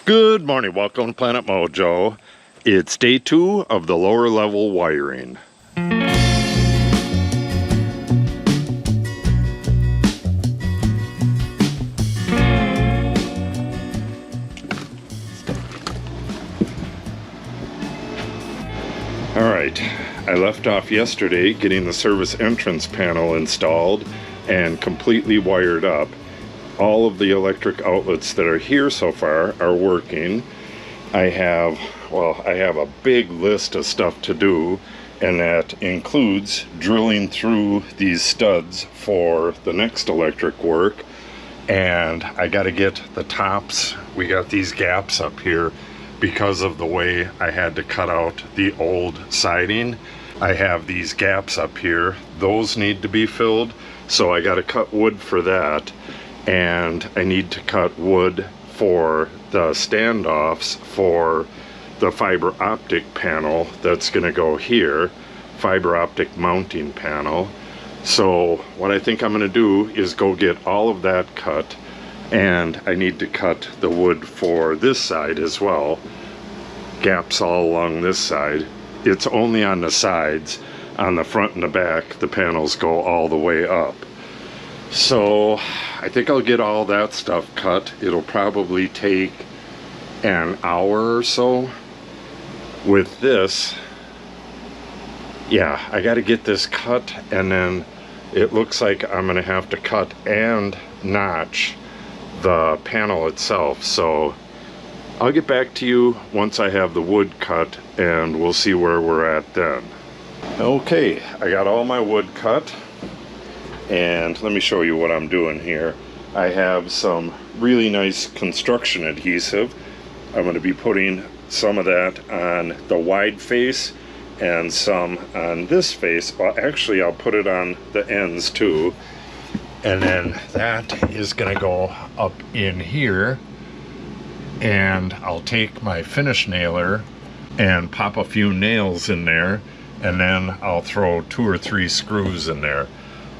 Good morning, welcome to Planet Mojo. It's day 2 of the lower level wiring. Alright, I left off yesterday getting the service entrance panel installed and completely wired up. All of the electric outlets that are here so far are working. I have a big list of stuff to do, and that includes drilling through these studs for the next electric work. And I got to get the tops. We got these gaps up here because of the way I had to cut out the old siding. I have these gaps up here. Those need to be filled, so I got to cut wood for that. And I need to cut wood for the standoffs for the fiber optic panel that's going to go here, fiber optic mounting panel. So what I think I'm going to do is go get all of that cut, and I need to cut the wood for this side as well. Gaps all along this side. It's only on the sides. On the front and the back, the panels go all the way up. So I think I'll get all that stuff cut. It'll probably take an hour or so. With this, yeah, I got to get this cut, and then it looks like I'm going to have to cut and notch the panel itself. So I'll get back to you once I have the wood cut, and we'll see where we're at then. Okay, I got all my wood cut. And let me show you what I'm doing here. I have some really nice construction adhesive. I'm going to be putting some of that on the wide face and some on this face. Well, actually, I'll put it on the ends too. And then that is going to go up in here. And I'll take my finish nailer and pop a few nails in there. And then I'll throw 2 or 3 screws in there.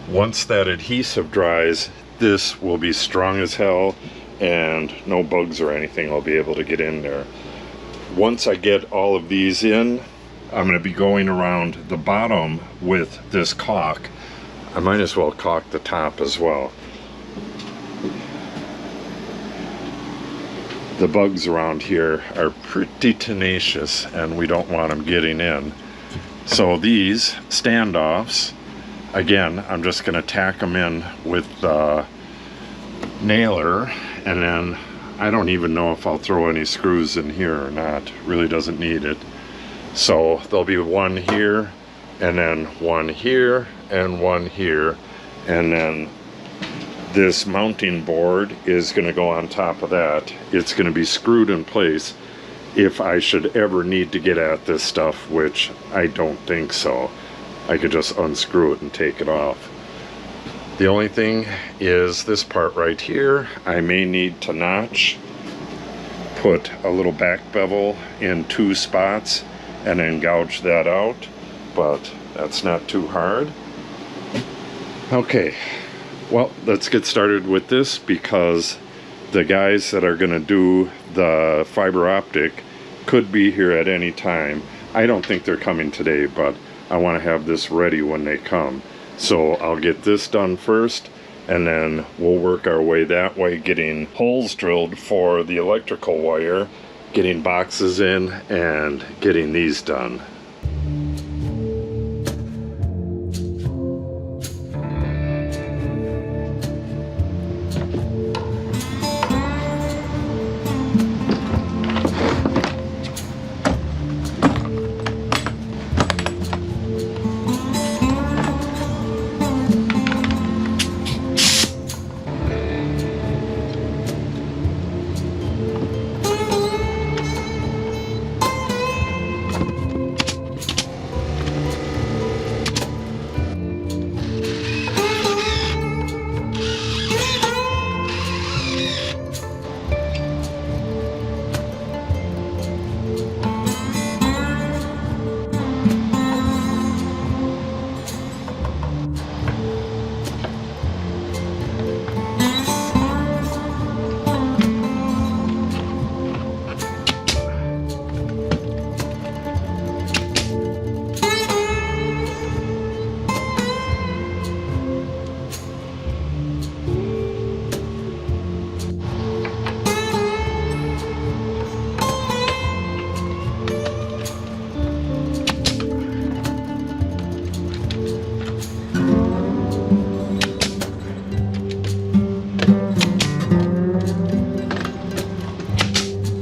Once that adhesive dries, this will be strong as hell, and no bugs or anything will be able to get in there. Once I get all of these in, I'm going to be going around the bottom with this caulk. I might as well caulk the top as well. The bugs around here are pretty tenacious, and we don't want them getting in. So these standoffs, again, I'm just going to tack them in with the nailer, and then I don't even know if I'll throw any screws in here or not. Really doesn't need it. So there'll be one here, and then one here, and one here, and then this mounting board is going to go on top of that. It's going to be screwed in place if I should ever need to get at this stuff, which I don't think so. I could just unscrew it and take it off. The only thing is this part right here. I may need to notch, put a little back bevel in 2 spots, and then gouge that out, but that's not too hard. Okay, well, let's get started with this, because the guys that are going to do the fiber optic could be here at any time. I don't think they're coming today, but I want to have this ready when they come. So I'll get this done first, and then we'll work our way that way, getting holes drilled for the electrical wire, getting boxes in, and getting these done.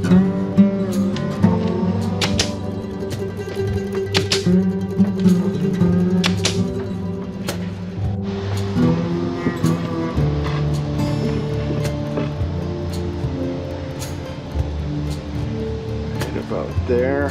Right about there.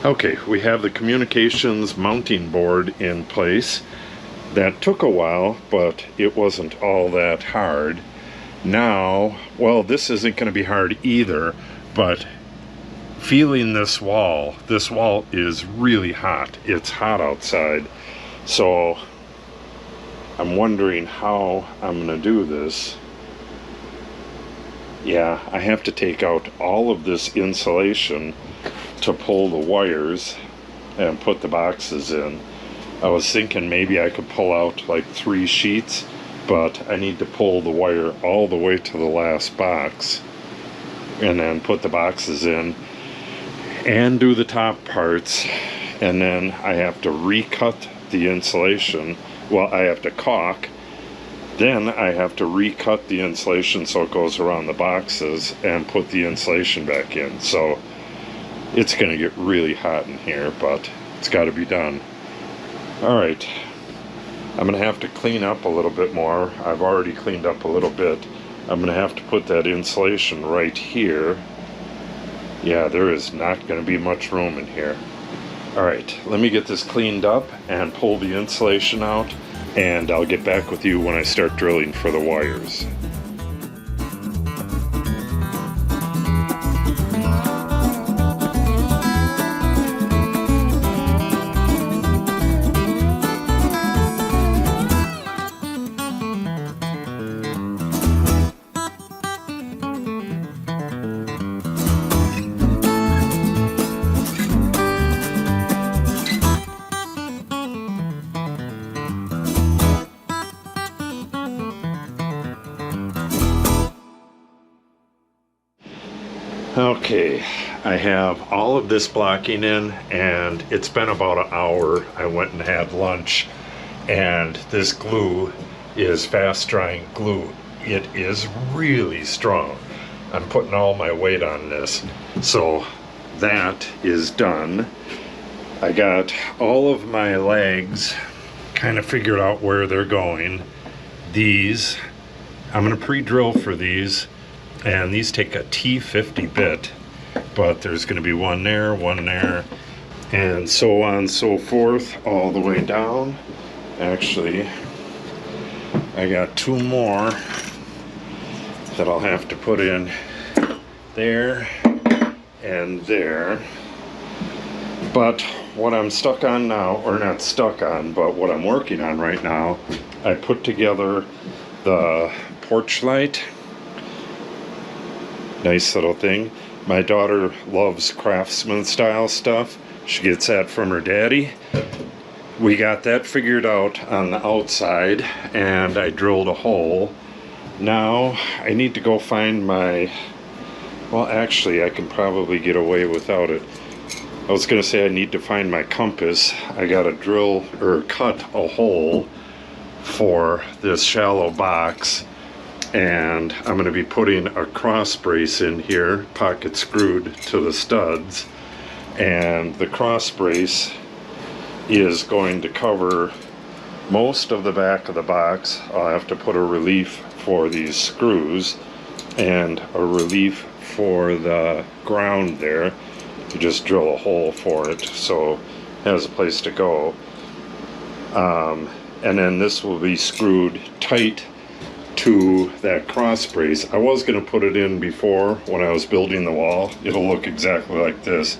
Okay, we have the communications mounting board in place. That took a while, but it wasn't all that hard. Now, well, this isn't going to be hard either, but feeling this wall is really hot. It's hot outside, so I'm wondering how I'm going to do this. Yeah, I have to take out all of this insulation to pull the wires and put the boxes in. I was thinking maybe I could pull out like 3 sheets, but I need to pull the wire all the way to the last box and then put the boxes in and do the top parts, and then I have to recut the insulation. Well, I have to caulk, then I have to recut the insulation so it goes around the boxes and put the insulation back in. So it's going to get really hot in here, but it's got to be done. Alright, I'm going to have to clean up a little bit more. I've already cleaned up a little bit. I'm going to have to put that insulation right here. Yeah, there is not going to be much room in here. Alright, let me get this cleaned up and pull the insulation out, and I'll get back with you when I start drilling for the wires. Okay, I have all of this blocking in, and it's been about an hour. I went and had lunch, and this glue is fast drying glue. It is really strong. I'm putting all my weight on this. So that is done. I got all of my legs kind of figured out where they're going. These, I'm going to pre-drill for these. And these take a T50 bit, but there's going to be one there, and so on and so forth all the way down. Actually, I got 2 more that I'll have to put in there and there. But what I'm stuck on now, or not stuck on, but what I'm working on right now, I put together the porch light. Nice little thing. My daughter loves Craftsman style stuff. She gets that from her daddy. We got that figured out on the outside, and I drilled a hole. Now I need to go find my, well, actually I can probably get away without it. I was gonna say I need to find my compass. I gotta drill or cut a hole for this shallow box, and I'm going to be putting a cross brace in here, pocket screwed to the studs, and the cross brace is going to cover most of the back of the box. I'll have to put a relief for these screws and a relief for the ground there. You just drill a hole for it so it has a place to go. And then this will be screwed tight to that cross brace. I was going to put it in before when I was building the wall. It'll look exactly like this.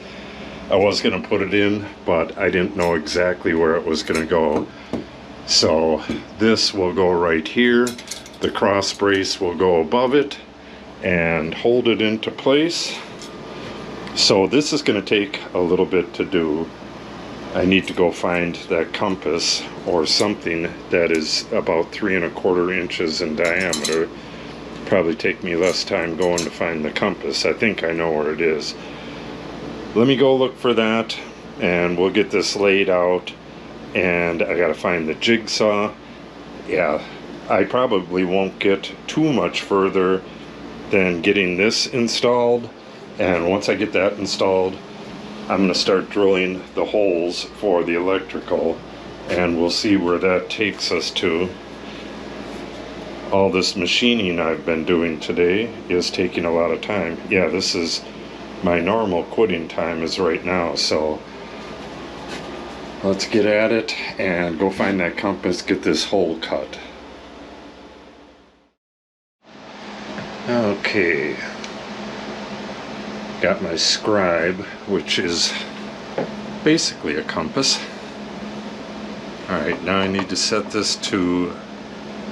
I was going to put it in, but I didn't know exactly where it was going to go. So this will go right here. The cross brace will go above it and hold it into place. So this is going to take a little bit to do. I need to go find that compass or something that is about 3 1/4 inches in diameter. Probably take me less time going to find the compass. I think I know where it is. Let me go look for that and we'll get this laid out, and I gotta find the jigsaw. Yeah, I probably won't get too much further than getting this installed, and once I get that installed I'm going to start drilling the holes for the electrical, and we'll see where that takes us to. All this machining I've been doing today is taking a lot of time. Yeah, this is my normal quitting time is right now, so let's get at it and go find that compass, get this hole cut. Okay. Got my scribe, which is basically a compass. Alright, now I need to set this to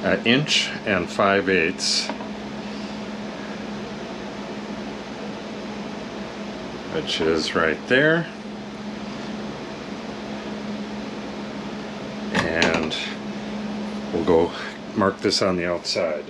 1 5/8 inches, which is right there. And we'll go mark this on the outside.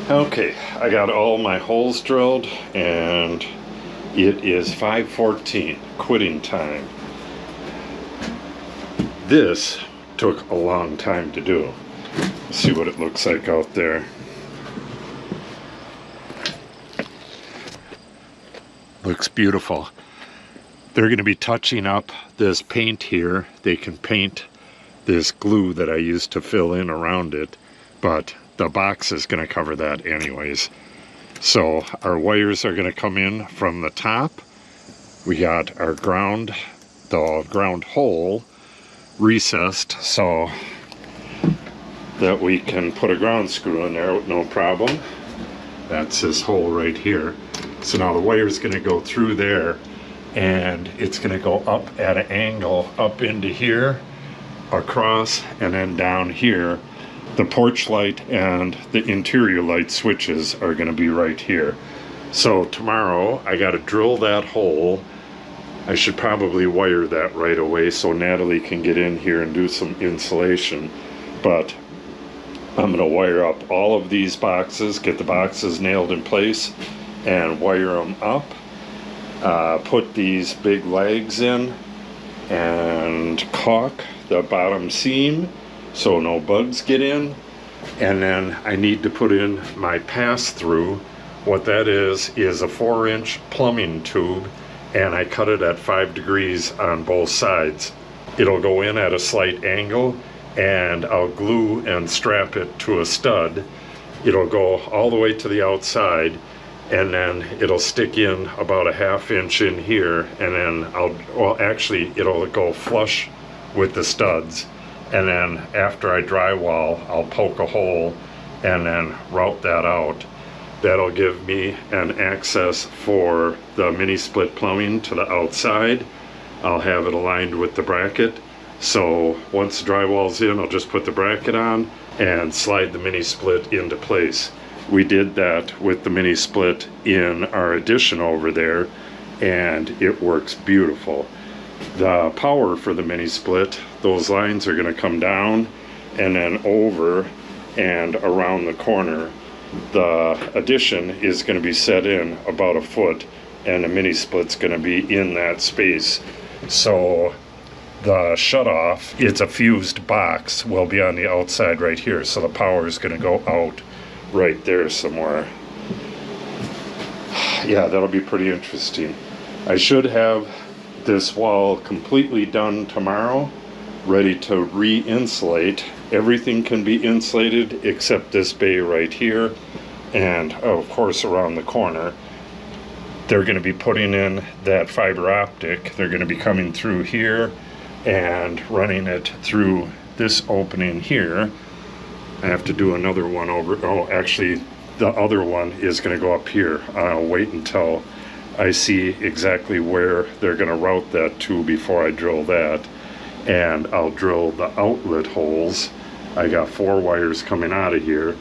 Okay, I got all my holes drilled and it is 5:14, quitting time. This took a long time to do. Let's see what it looks like out there. Looks beautiful. They're going to be touching up this paint here. They can paint this glue that I used to fill in around it, but the box is going to cover that anyways. So our wires are going to come in from the top. We got our ground, the ground hole recessed so that we can put a ground screw in there with no problem. That's this hole right here. So now the wire is going to go through there, and it's going to go up at an angle up into here, across, and then down here. The porch light and the interior light switches are going to be right here. So tomorrow I got to drill that hole. I should probably wire that right away so Natalie can get in here and do some insulation. But I'm going to wire up all of these boxes, get the boxes nailed in place, and wire them up. Put these big legs in and caulk the bottom seam so no bugs get in. And then I need to put in my pass-through. What that is a 4-inch plumbing tube, and I cut it at 5 degrees on both sides. It'll go in at a slight angle, and I'll glue and strap it to a stud. It'll go all the way to the outside, and then it'll stick in about a 1/2 inch in here, and then it'll go flush with the studs. And then after I drywall, I'll poke a hole and then route that out. That'll give me an access for the mini split plumbing to the outside. I'll have it aligned with the bracket. So once the drywall's in, I'll just put the bracket on and slide the mini split into place. We did that with the mini split in our addition over there, and it works beautiful. The power for the mini split, those lines are going to come down and then over and around the corner. The addition is going to be set in about 1 foot, and the mini split's going to be in that space. So the shutoff, it's a fused box, will be on the outside right here. So the power is going to go out right there somewhere. Yeah, that'll be pretty interesting. I should have this wall completely done tomorrow, ready to re-insulate. Everything can be insulated except this bay right here, and of course around the corner. They're going to be putting in that fiber optic. They're going to be coming through here and running it through this opening here. I have to do another one over. Oh, actually the other one is going to go up here. I'll wait until I see exactly where they're going to route that to before I drill that. And I'll drill the outlet holes. I got 4 wires coming out of here.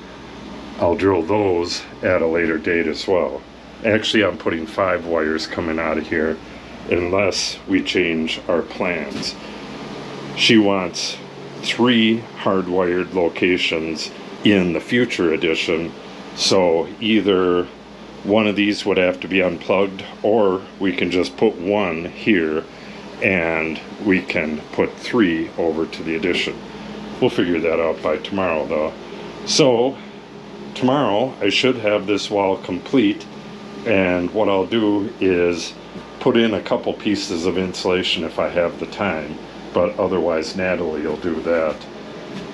I'll drill those at a later date as well. Actually, I'm putting 5 wires coming out of here unless we change our plans. She wants 3 hardwired locations in the future edition, so either one of these would have to be unplugged, or we can just put 1 here and we can put 3 over to the addition. We'll figure that out by tomorrow though. So tomorrow I should have this wall complete, and what I'll do is put in a couple pieces of insulation if I have the time, but otherwise Natalie will do that.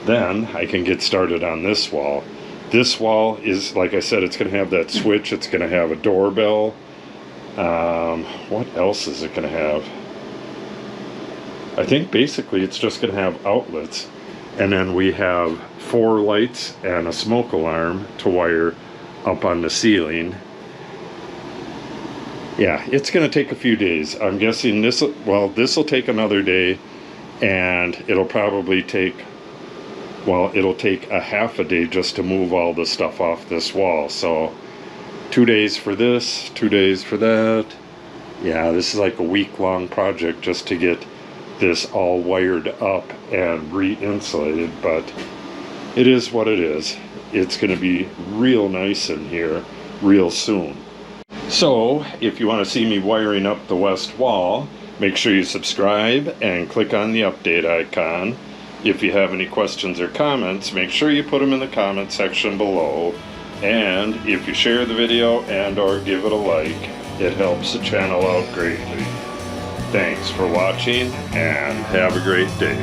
Then I can get started on this wall. This wall is, like I said, it's going to have that switch, it's going to have a doorbell. What else is it going to have? I think basically it's just going to have outlets, and then we have 4 lights and a smoke alarm to wire up on the ceiling. Yeah, it's going to take a few days. I'm guessing this will take another day, and it'll probably take, it'll take a half a day just to move all the stuff off this wall. So 2 days for this, 2 days for that. Yeah, this is like a week-long project just to get this all wired up and re-insulated, but it is what it is. It's going to be real nice in here real soon. So if you want to see me wiring up the west wall, make sure you subscribe and click on the update icon. If you have any questions or comments, make sure you put them in the comment section below. And if you share the video and or give it a like, it helps the channel out greatly. Thanks for watching and have a great day.